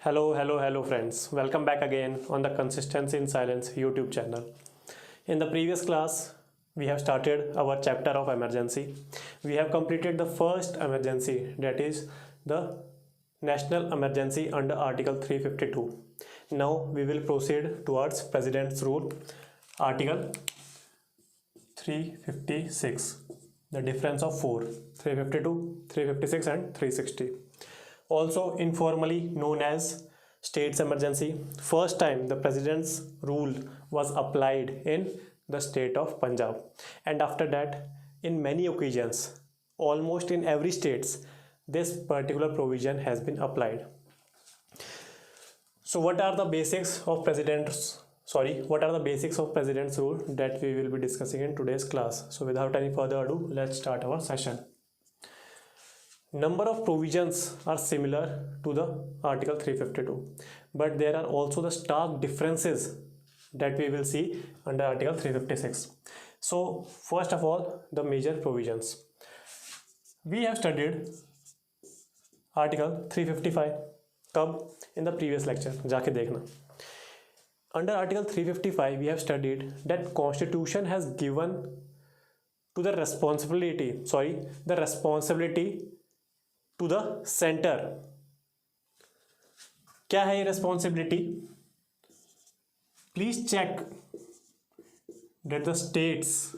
Hello, friends. Welcome back again on the Consistency in Silence YouTube channel. In the previous class, we have started our chapter of emergency. We have completed the first emergency, that is the national emergency under Article 352. Now we will proceed towards President's Rule, Article 356. The difference of 4, 352, 356 and 360. Also informally known as states emergency. First time the president's rule was applied in the state of Punjab, and after that in many occasions, almost in every states, this particular provision has been applied. So what are the basics of president's rule that we will be discussing in today's class? So without any further ado, let's start our session. Number of provisions are similar to the Article 352, but there are also the stark differences that we will see under Article 356. So first of all, the major provisions. We have studied Article 355 कब in the previous lecture, जाके देखना. Under Article 355 we have studied that Constitution has given to the responsibility to the center. क्या है ये responsibility? Please check that the states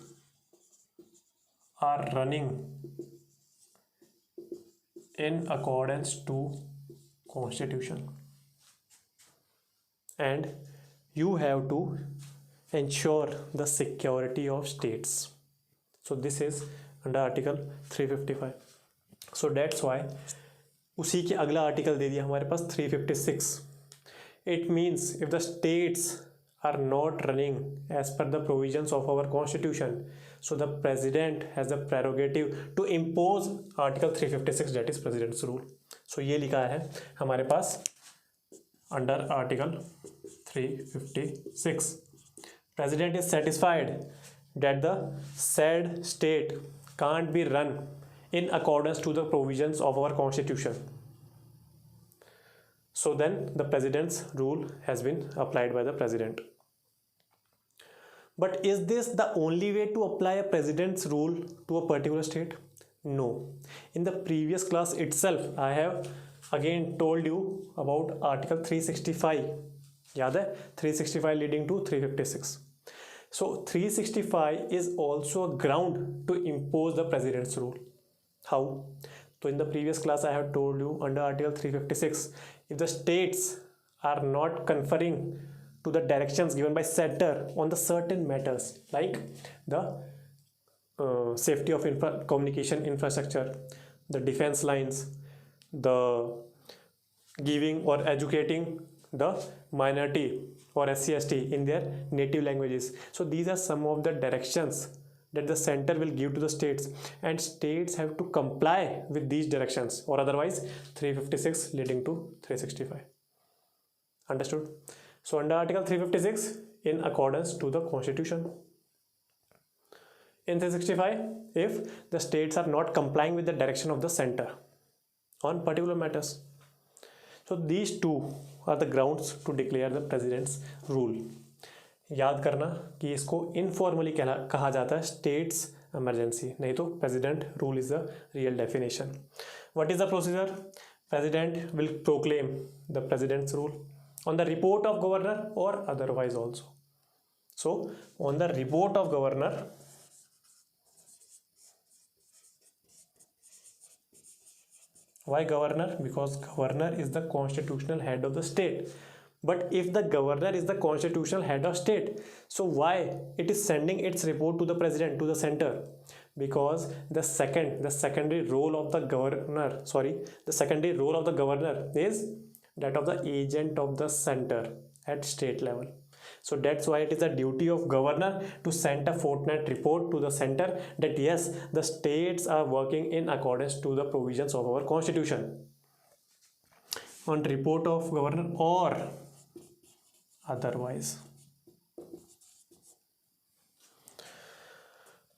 are running in accordance to Constitution, and you have to ensure the security of states. So this is under Article 355. So that's why उसी के अगला article दे दिया हमारे पास 356. It means if the states are not running as per the provisions of our constitution, so the president has the prerogative to impose article 356, that is president's rule. So ये लिखा है हमारे पास under article 356. President is satisfied that the said state can't be run in accordance to the provisions of our constitution. So then the president's rule has been applied by the president. But is this the only way to apply a president's rule to a particular state? No. In the previous class itself, I have again told you about Article 365. याद है 365 leading to 356. So 365 is also a ground to impose the president's rule. How? So in the previous class I have told you under Article 356, if the states are not conferring to the directions given by center on the certain matters like the safety of communication infrastructure, the defense lines, the giving or educating the minority or SC/ST in their native languages. So these are some of the directions that the center will give to the states, and states have to comply with these directions, or otherwise 356 leading to 365. Understood? So under Article 356, in accordance to the constitution. In 365, if the states are not complying with the direction of the center on particular matters. So these two are the grounds to declare the president's rule. याद करना कि इसको informally कहा जाता है states emergency, नहीं तो president rule is the real definition. What is the procedure? President will proclaim the president's rule on the report of governor or otherwise also. So on the report of governor, why governor? Because governor is the constitutional head of the state. But if the governor is the constitutional head of state, so why it is sending its report to the president, to the center? Because the secondary role of the governor is that of the agent of the center at state level. So that's why it is the duty of governor to send a fortnight report to the center that yes, the states are working in accordance to the provisions of our constitution. On report of governor or otherwise.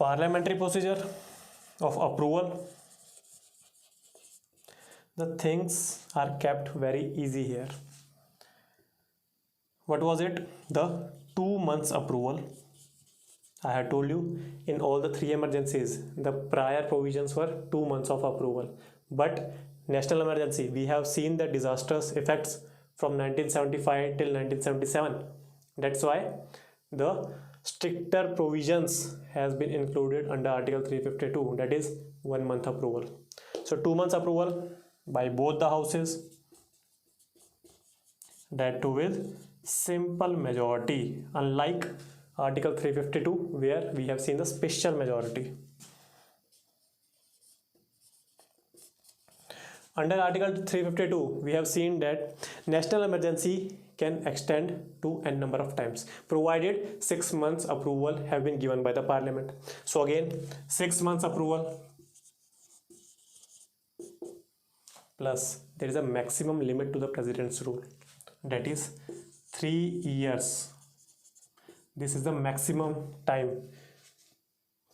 Parliamentary procedure of approval. The things are kept very easy here. What was it? The 2 months approval. I had told you in all the three emergencies, the prior provisions were 2 months of approval. But national emergency, we have seen the disastrous effects from 1975 till 1977. That's why the stricter provisions has been included under Article 352, that is 1 month approval. So 2 months approval by both the houses, that too with simple majority, unlike Article 352 where we have seen the special majority. Under Article 352 we have seen that national emergency can extend to n number of times provided 6 months approval have been given by the parliament. So again 6 months approval plus there is a maximum limit to the president's rule, that is 3 years. This is the maximum time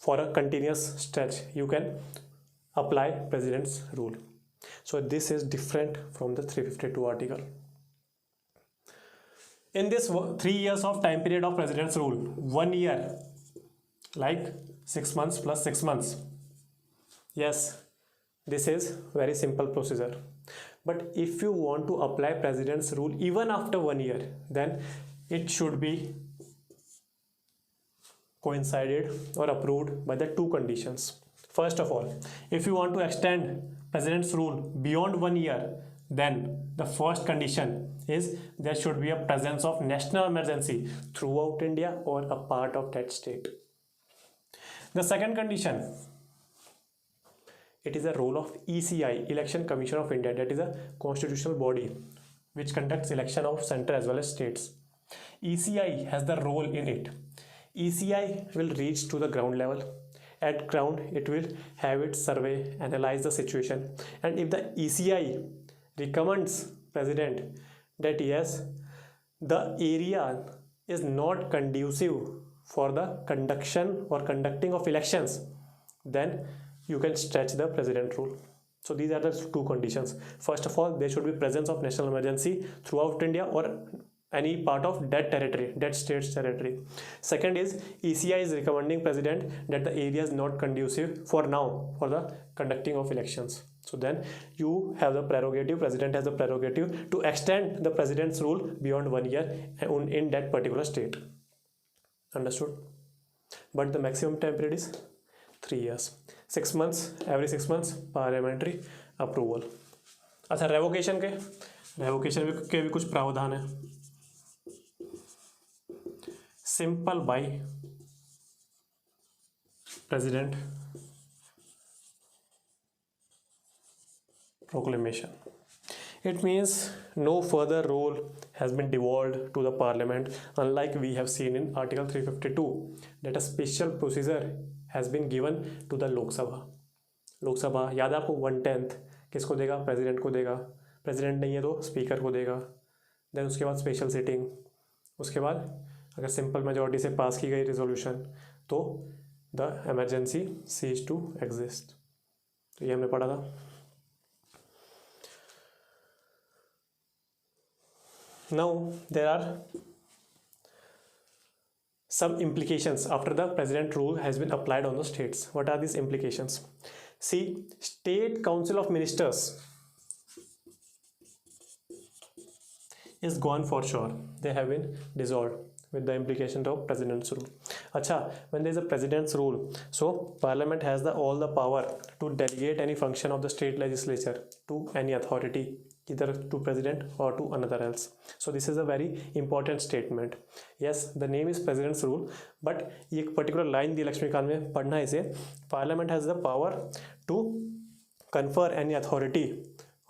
for a continuous stretch you can apply president's rule. So this is different from the 352 article. In this 3 years of time period of president's rule, 1 year like 6 months plus 6 months. Yes, this is very simple procedure. But if you want to apply president's rule even after 1 year, then it should be coincided or approved by the two conditions. First of all, if you want to extend president's rule beyond 1 year, then the first condition is there should be a presence of national emergency throughout India or a part of that state. The second condition, it is a role of ECI, Election Commission of India, that is a constitutional body which conducts election of center as well as states. ECI has the role in it. ECI will reach to the ground level. At ground, it will have its survey, analyze the situation, and if the ECI recommends president that yes, the area is not conducive for the conducting of elections, then you can stretch the president rule. So these are the two conditions. First of all, there should be presence of national emergency throughout India or any part of that territory, that state's territory. Second is ECI is recommending president that the area is not conducive for now for the conducting of elections. So then you have the prerogative, president has the prerogative to extend the president's rule beyond 1 year in that particular state. Understood? But the maximum time period is 3 years. 6 months, every 6 months parliamentary approval. अच्छा, revocation के भी कुछ प्रावधान है. Simple by president proclamation. It means no further role has been devolved to the parliament, unlike we have seen in Article 352 that a special procedure has been given to the Lok Sabha. याद है आपको 1/10 किसको देगा? President को देगा. President नहीं है तो स्पीकर को देगा. देन उसके बाद स्पेशल सिटिंग. उसके बाद अगर सिंपल मेजॉरिटी से पास की गई रिजोल्यूशन तो the emergency ceases to exist. तो ये हमने पढ़ा था. Now there are some implications after the president rule has been applied on the states. What are these implications? See, State Council of Ministers is gone for sure. They have been dissolved with the implication of president's rule. Acha, when there is a president's rule, so parliament has all the power to delegate any function of the state legislature to any authority, either to president or to another else. So this is a very important statement. Yes, the name is president's rule, but ये particular line दी लक्ष्मीकांत में पढ़ना है इसे. Parliament has the power to confer any authority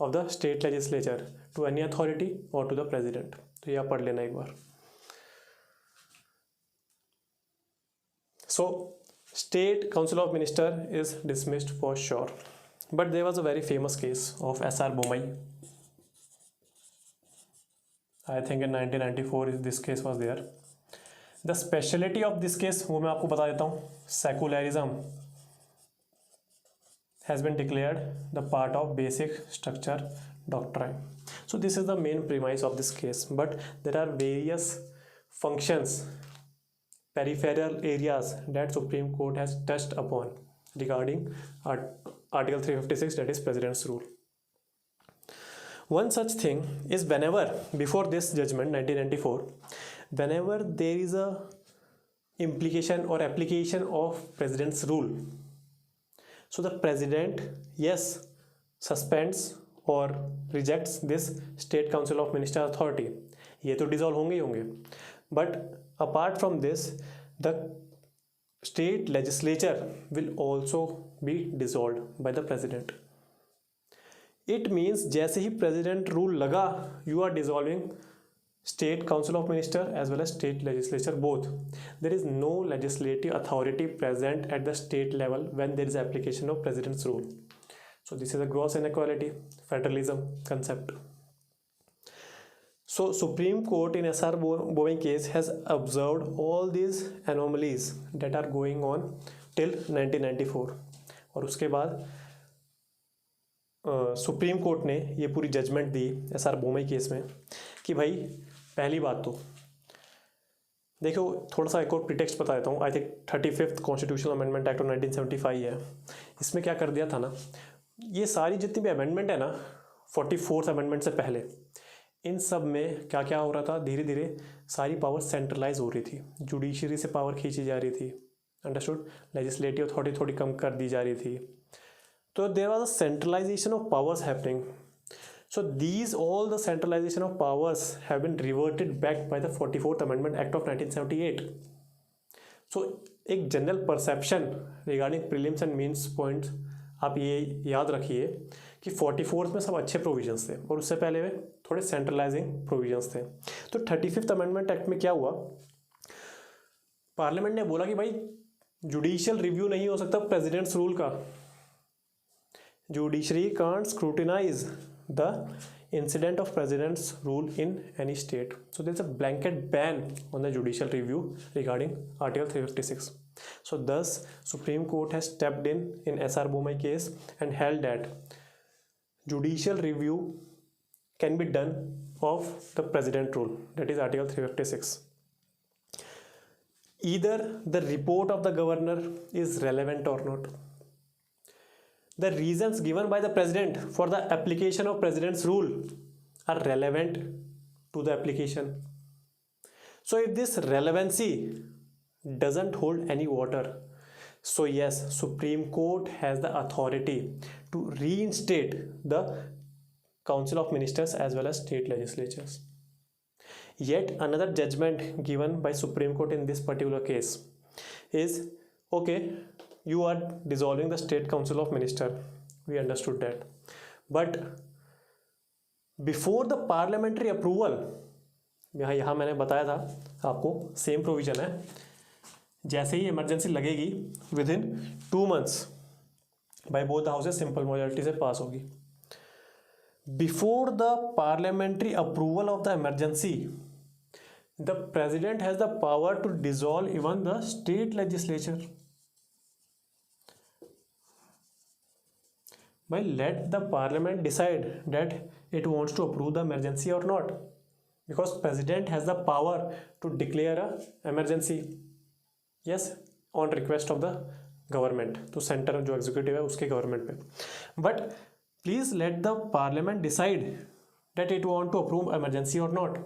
of the state legislature to any authority or to the president. तो यह पढ़ लेना एक बार. So State Council of Minister is dismissed for sure. But there was a very famous case of S.R. Bommai. I think in 1994 this case was there. The speciality of this case वो मैं आपको बता देता हूँ. Secularism has been declared the part of basic structure doctrine. So this is the main premise of this case, but there are various functions, peripheral areas that Supreme Court has touched upon regarding Article 356, that is President's rule. One such thing is whenever, before this judgment 1994, whenever there is a implication or application of President's rule, so the President, yes, suspends or rejects this State Council of Minister authority. ये तो dissolve होंगे ही होंगे, but apart from this the state legislature will also be dissolve by the president. It means जैसे ही president rule लगा, you are dissolving State Council of Minister as well as State Legislature both. There is no legislative authority present at the state level when there is application of President's rule. So this is a gross inequality, federalism concept. So Supreme Court in SR Boeing case has observed all these anomalies that are going on till 1994. और उसके बाद supreme court ने ये पूरी judgement दी SR Bommai case में कि भाई पहली बात तो देखो, थोड़ा सा एक और प्रीटेक्स्ट बता देता हूँ. I think 35th constitutional amendment act of 1975 है. इसमें क्या कर दिया था ना, ये सारी जितनी भी अमेंडमेंट है ना 44th अमेंडमेंट से पहले, इन सब में क्या क्या हो रहा था, धीरे धीरे सारी पावर सेंट्रलाइज हो रही थी. जुडिशरी से पावर खींची जा रही थी, अंडरस्टूड. लेजिस्लेटिव अथॉरिटी थोड़ी कम कर दी जा रही थी. तो there was a centralisation of powers happening. So these all the centralization of powers have been reverted back by the 44th Amendment Act of 1978. So एक general perception regarding prelims and mains points आप ये याद रखिए कि 44th में सब अच्छे provisions थे और उससे पहले में थोड़े सेंट्रलाइजिंग प्रोविजंस थे. तो 35th अमेंडमेंट एक्ट में क्या हुआ, पार्लियामेंट ने बोला कि भाई जुडिशियल रिव्यू नहीं हो सकता प्रेसिडेंट्स रूल का. Judiciary can't scrutinise the incident of president's rule in any state. So there is a blanket ban on the judicial review regarding Article 356. So thus Supreme Court has stepped in SR Boumai case and held that judicial review can be done of the president rule, that is Article 356. Either the report of the governor is relevant or not. The reasons given by the president for the application of president's rule are relevant to the application. So if this relevancy doesn't hold any water, so yes, Supreme Court has the authority to reinstate the Council of Ministers as well as state legislatures. Yet another judgment given by Supreme Court in this particular case is, okay, you are dissolving the State Council of Minister. We understood that. But before the parliamentary approval, यहाँ मैंने बताया था आपको, same provision है, जैसे ही emergency लगेगी within 2 months by both the houses simple majority से पास होगी. Before the parliamentary approval of the emergency, the president has the power to dissolve even the state legislature. By let the parliament decide that it wants to approve the emergency or not, because president has the power to declare a emergency, yes, on request of the government. तो centre जो executive है उसके government पे. But please let the parliament decide that it want to approve emergency or not.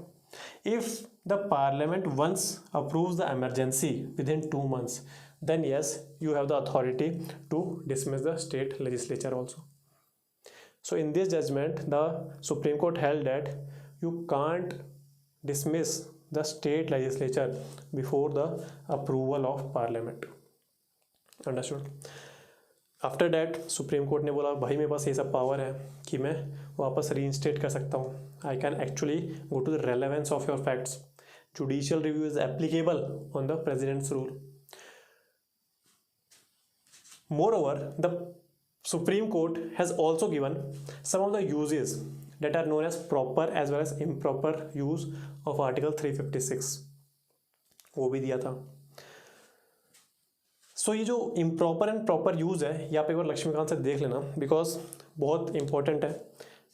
If the parliament once approves the emergency within 2 months, then yes, you have the authority to dismiss the state legislature also. So in this judgment, the Supreme Court held that you can't dismiss the state legislature before the approval of parliament. Understood? After that, Supreme Court ने बोला भाई मेरे पास ये सब power है कि मैं वापस reinstate कर सकता हूँ. I can actually go to the relevance of your facts. Judicial review is applicable on the president's rule. Moreover, the Supreme Court has also given some of the uses that are known as proper as well as improper use of Article 356. वो भी दिया था. So ये जो improper and proper use है, ये आप एक बार लक्ष्मीकांत से देख लेना, because बहुत important है.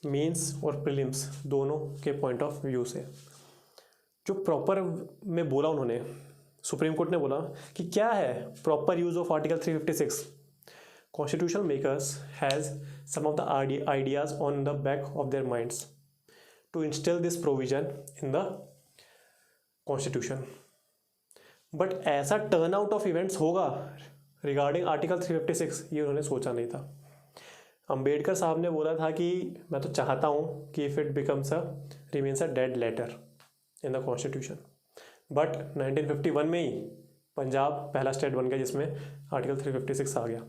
मेंस और प्रीलिम्स दोनों के पॉइंट ऑफ व्यू से। जो प्रॉपर में बोला उन्होंने, सुप्रीम कोर्ट ने बोला कि क्या है proper use of article 356। Constitutional makers has some of the ideas on the back of their minds to instil this provision in the constitution, but ऐसा टर्न आउट ऑफ इवेंट्स होगा regarding article 356 ये उन्होंने सोचा नहीं था। अंबेडकर साहब ने बोला था कि मैं तो चाहता हूँ कि if it becomes a remains a dead letter in the constitution, but 1951 में ही पंजाब पहला स्टेट बन गया जिसमें आर्टिकल 356 आ गया।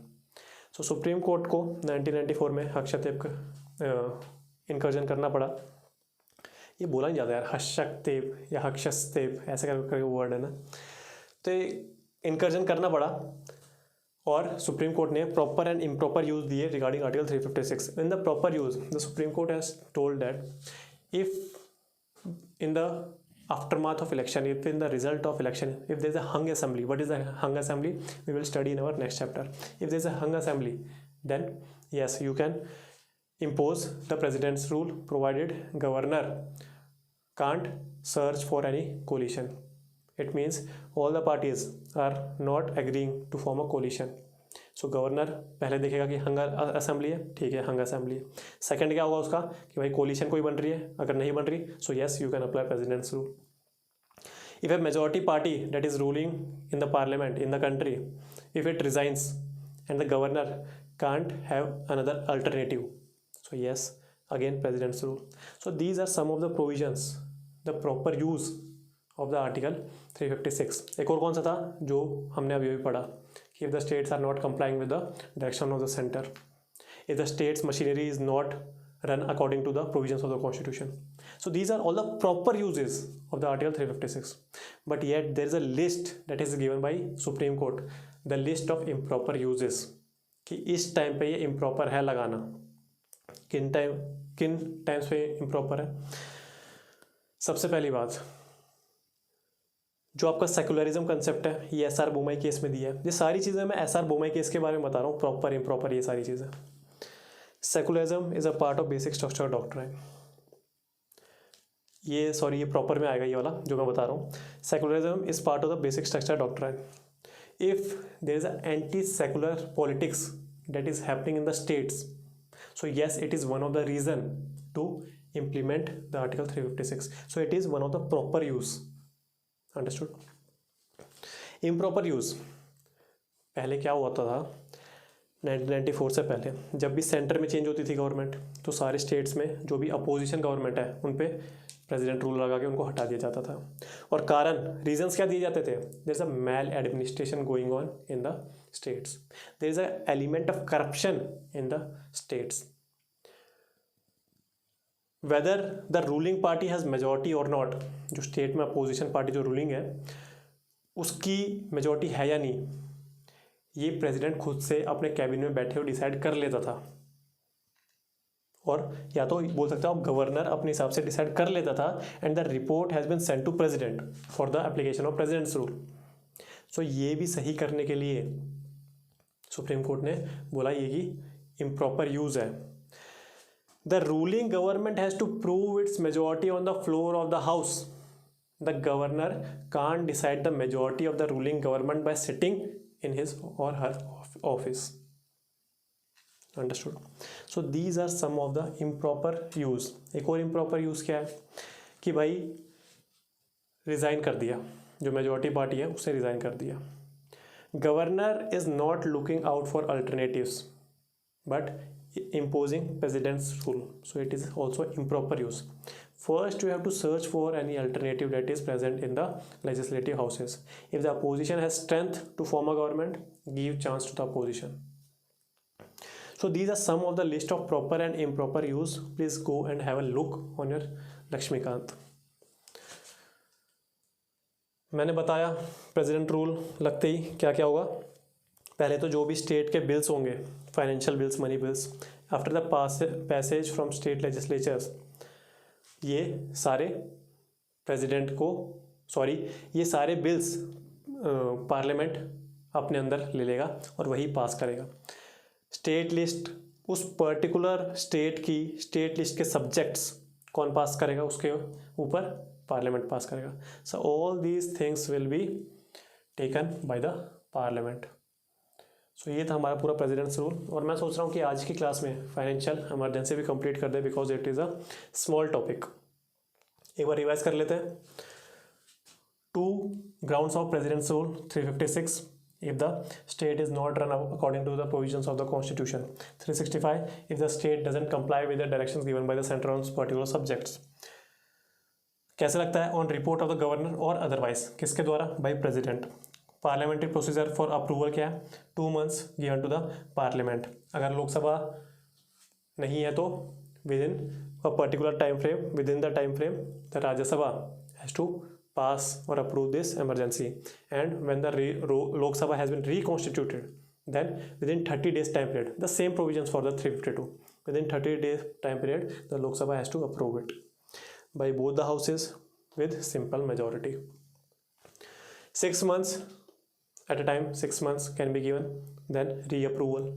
सो सुप्रीम कोर्ट को 1994 में हस्तक्षेप इनकर्जन करना पड़ा। ये बोला नहीं जाता यार, हस्तक्षेप या हस्तक्षेप ऐसे करके वर्ड है ना, तो इनकर्जन करना पड़ा और सुप्रीम कोर्ट ने प्रॉपर एंड इम्प्रॉपर यूज दिए regarding article 356। In the proper use the supreme court has told that if in the aftermath of election, if in the result of election, if there is a hung assembly, what is a hung assembly we will study in our next chapter. If there is a hung assembly, then yes, you can impose the president's rule provided governor can't search for any coalition. It means all the parties are not agreeing to form a coalition. So governor पहले देखेगा कि हंग assembly है, ठीक है हंग assembly है। Second क्या होगा उसका कि भाई कोलिशन कोई बन रही है, अगर नहीं बन रही so yes you can apply president's rule. If a majority party that is ruling in the parliament in the country, if it resigns and the governor can't have another alternative, so yes again president's rule. So these are some of the provisions the proper use of the article 356। एक और कौन सा था जो हमने अभी भी पढ़ा, if the states are not complying with the direction of the center, if the state's machinery is not run according to the provisions of the constitution. So these are all the proper uses of the article 356, but yet there is a list that is given by Supreme Court, the list of improper uses कि इस time पे ये improper है लगाना, किन times पे improper है। सबसे पहली बात जो आपका सेकुलरिज्म कंसेप्ट है ये एस आर बोमाई केस में दिया है। ये सारी चीज़ें मैं एस आर बोमाई केस के बारे में बता रहा हूँ, प्रॉपर इम्प्रॉपर ये सारी चीज़ें। Secularism is a part of basic structure doctrine, ये प्रॉपर में आएगा ये वाला जो मैं बता रहा हूँ। Secularism is part of the basic structure doctrine. If there is a anti secular politics that is happening in the states, so yes it is one of the reason to implement the article 356। So it is one of the proper use. Understood. Improper use पहले क्या हुआ था 1994 से पहले, जब भी centre में change होती थी गवर्नमेंट तो सारे स्टेट्स में जो भी अपोजिशन गवर्नमेंट है उन पे प्रेसिडेंट रूल लगा के उनको हटा दिया जाता था। और कारण रीजंस क्या दिए जाते थे, there is a maladministration going on in the states, there is a element of corruption in the states, whether the ruling party has majority और नॉट, जो स्टेट में अपोजिशन पार्टी जो रूलिंग है उसकी मेजॉरिटी है या नहीं, ये प्रेसिडेंट खुद से अपने कैबिनेट में बैठे हुए डिसाइड कर लेता था। और या तो बोल सकते हो आप गवर्नर अपने हिसाब से डिसाइड कर लेता था and the report has been sent to president for the application of president's rule. So ये भी सही करने के लिए सुप्रीम कोर्ट ने बोला ये कि इम्प्रॉपर यूज़ है। The ruling government has to prove its majority on the floor of the house. The governor can't decide the majority of the ruling government by sitting in his or her office. Understood? So these are some of the improper use. एक और improper use क्या है कि भाई resign कर दिया, जो majority party है उससे रिज़ाइन कर दिया। Governor is not looking out for alternatives but imposing president's rule, so it is also improper use. First you have to search for any alternative that is present in the legislative houses. If the opposition has strength to form a government, give chance to the opposition. So these are some of the list of proper and improper use. Please go and have a look on your Lakshmikant. मैंने बताया president rule लगते ही क्या क्या होगा। पहले तो जो भी स्टेट के बिल्स होंगे, financial bills, money bills, after the passage from state legislatures, ये सारे प्रेसिडेंट को ये सारे बिल्स पार्लियामेंट अपने अंदर ले लेगा और वही पास करेगा। स्टेट लिस्ट उस पर्टिकुलर स्टेट की स्टेट लिस्ट के सब्जेक्ट्स कौन पास करेगा, उसके ऊपर पार्लियामेंट पास करेगा. So all these things will be taken by the parliament. So ये था हमारा पूरा प्रेसिडेंट्स रूल. और मैं सोच रहा हूँ कि आज की क्लास में फाइनेंशियल इमरजेंसी भी कंप्लीट कर दे, because it is a small topic. एक बार रिवाइज कर लेते हैं. 2 grounds of President's Rule 356 if the state is not run according to the provisions of the Constitution. 365 if the state doesn't comply with the directions given by the center on particular subjects. कैसे लगता है? On report of the governor और otherwise. किसके द्वारा? By president. Parliamentary procedure for approval क्या है? 2 months given to the parliament. अगर लोकसभा नहीं है तो within a particular time frame, within the time frame the Rajya Sabha has to pass or approve this emergency. And when the Lok Sabha has been reconstituted, then within 30 days time period, the same provisions for the 352, within 30 days time period the Lok Sabha has to approve it by both the houses with simple majority. 6 months at a time, 6 months can be given, then reapproval.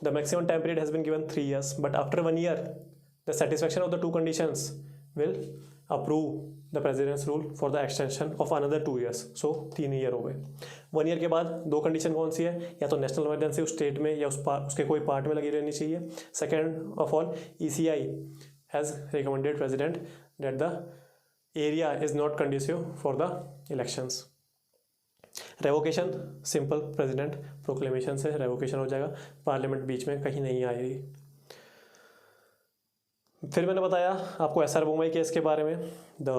The maximum time period has been given 3 years, but after 1 year the satisfaction of the 2 conditions will approve the president's rule for the extension of another 2 years. So 3 year हो गए. 1 year के बाद 2 condition कौन सी है? या तो national emergency उस state में या उसके कोई पार्ट में लगी रहनी चाहिए. Second of all, ECI has recommended president that the area is not conducive for the elections. Revocation simple, president proclamation से रेवोकेशन हो जाएगा, पार्लियामेंट बीच में कहीं नहीं आएगी. फिर मैंने बताया आपको SR बोमई केस के बारे में, the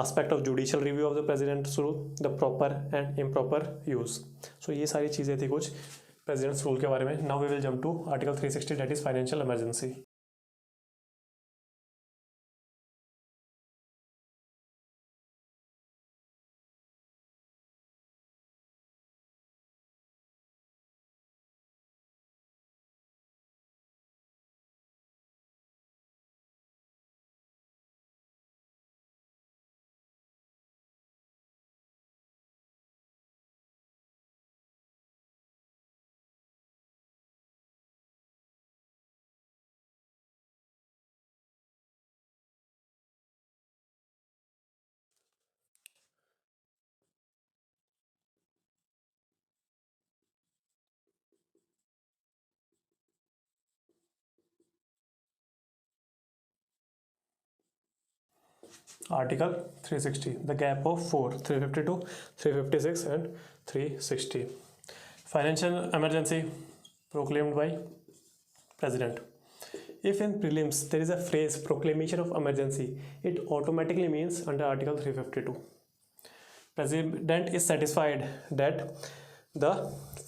aspect of judicial review of the president's rule, the proper and improper use. So ये सारी चीज़ें थी कुछ प्रेसिडेंट्स रूल के बारे में. Now we will jump to article 360 that is financial emergency. Article 360, the gap of 4, 352, 356 and 360. Financial emergency proclaimed by President. If in prelims there is a phrase proclamation of emergency, it automatically means under Article 352. President is satisfied that the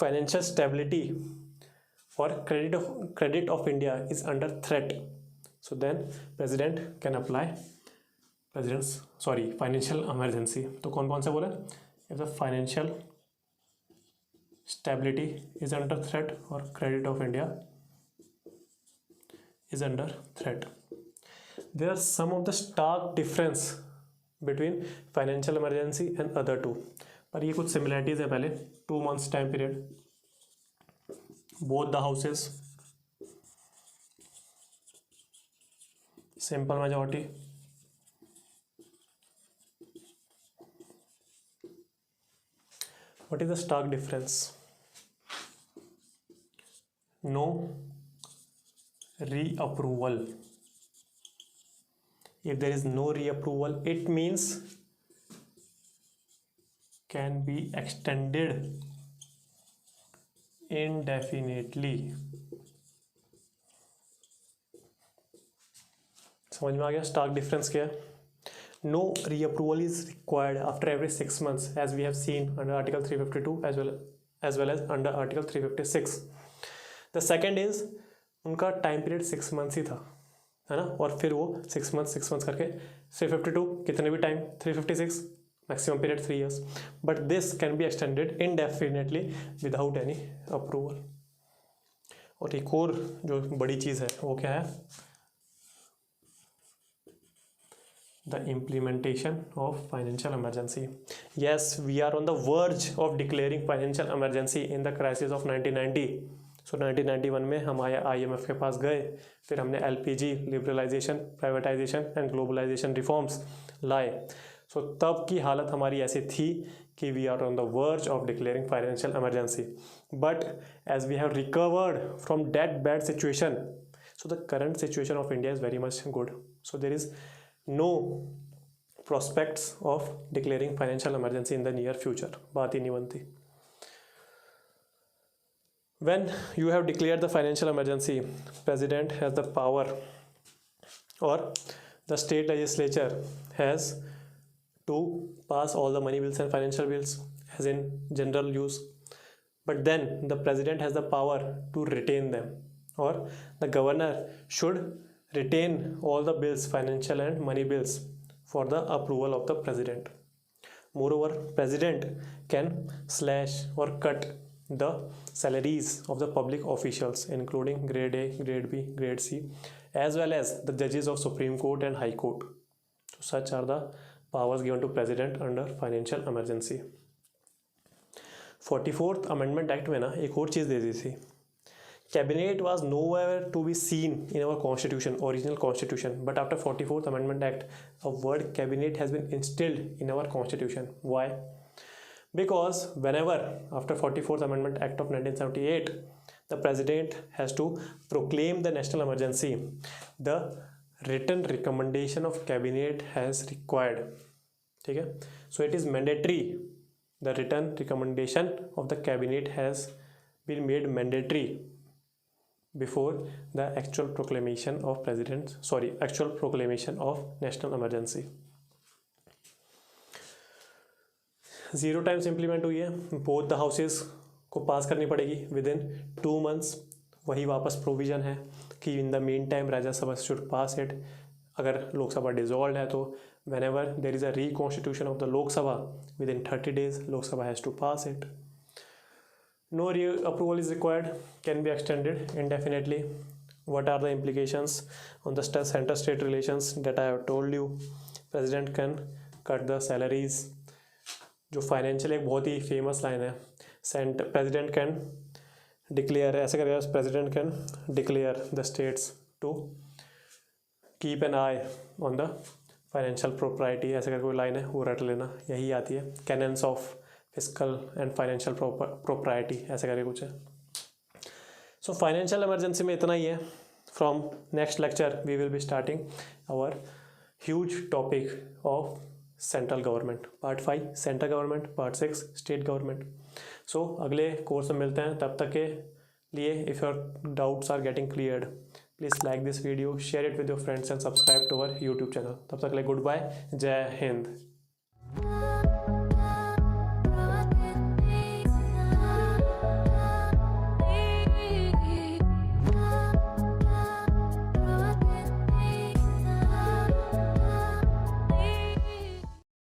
financial stability or credit of India is under threat. So then President can apply financial emergency. तो कौन कौन से बोले? If the financial stability is under threat और credit of India is under threat. There are some of the stark difference between financial emergency and other two, पर ये कुछ similarities है. पहले 2 months time period, both the houses, simple majority. What is the stark difference? No reapproval. If there is no reapproval, it means can be extended indefinitely. समझ में आ गया Stark difference क्या है? No reapproval is required after every 6 months, as we have seen under Article 352 as well as under Article 356. The second is उनका time period 6 months ही था, है ना, और फिर वो 6 months करके 352 कितने भी time, 356 maximum period 3 years. But this can be extended indefinitely without any approval. और एक और जो बड़ी चीज़ है वो क्या है? The implementation of financial emergency. Yes, we are on the verge of declaring financial emergency in the crisis of 1990. सो 1991 में हम IMF के पास गए, फिर हमने LPG, liberalisation, privatisation and globalisation reforms लाए। सो तब की हालत हमारी ऐसी थी कि we are on the verge of declaring financial emergency, but as we have recovered from that bad situation, so the current situation of India is very much good. So there is no prospects of declaring financial emergency in the near future, बात ही नहीं बनती। When you have declared the financial emergency, president has the power or the state legislature has to pass all the money bills and financial bills as in general use, but then the president has the power to retain them, or the governor should retain all the bills, financial and money bills, for the approval of the president. Moreover, president can slash or cut the salaries of the public officials including grade A, grade B, grade C, as well as the judges of Supreme Court and High Court. So such are the powers given to president under financial emergency. 44th Amendment Act में ना एक और चीज़ दे दी थी, Cabinet was nowhere to be seen in our constitution, original constitution, but after 44th Amendment Act, a word cabinet has been instilled in our constitution. Why? Because whenever after 44th Amendment Act of 1978, the president has to proclaim the national emergency, the written recommendation of cabinet has required. ठीक है? So it is mandatory. The written recommendation of the cabinet has been made mandatory before the actual proclamation of actual proclamation of national emergency. Zero times implement हुई है, both the houses को पास करनी पड़ेगी with in 2 months। वही वापस provision है कि in the meantime Rajya Sabha should pass it. अगर लोकसभा डिजॉल्व है तो whenever there is a reconstitution of the Lok Sabha within 30 days Lok Sabha has to pass it. No approval is required, can be extended indefinitely. What are the implications on the center-state relations that I have told you? President can cut the salaries. जो financial एक बहुत ही famous line है, president can declare, ऐसे करेगा, president can declare the states to keep an eye on the financial propriety, ऐसे करके कोई line है, वो रट लेना, यही आती है, canons of physical and financial propriety, ऐसे करके कुछ है। सो फाइनेंशियल इमरजेंसी में इतना ही है। From next lecture we will be starting our huge topic of central government, part 5 central government, part 6 state government. So अगले कोर्स में मिलते हैं, तब तक के लिए if your doubts are getting cleared please like this video, share it with your friends and subscribe to our YouTube channel. तब तक के लिए गुड बाय, जय हिंद।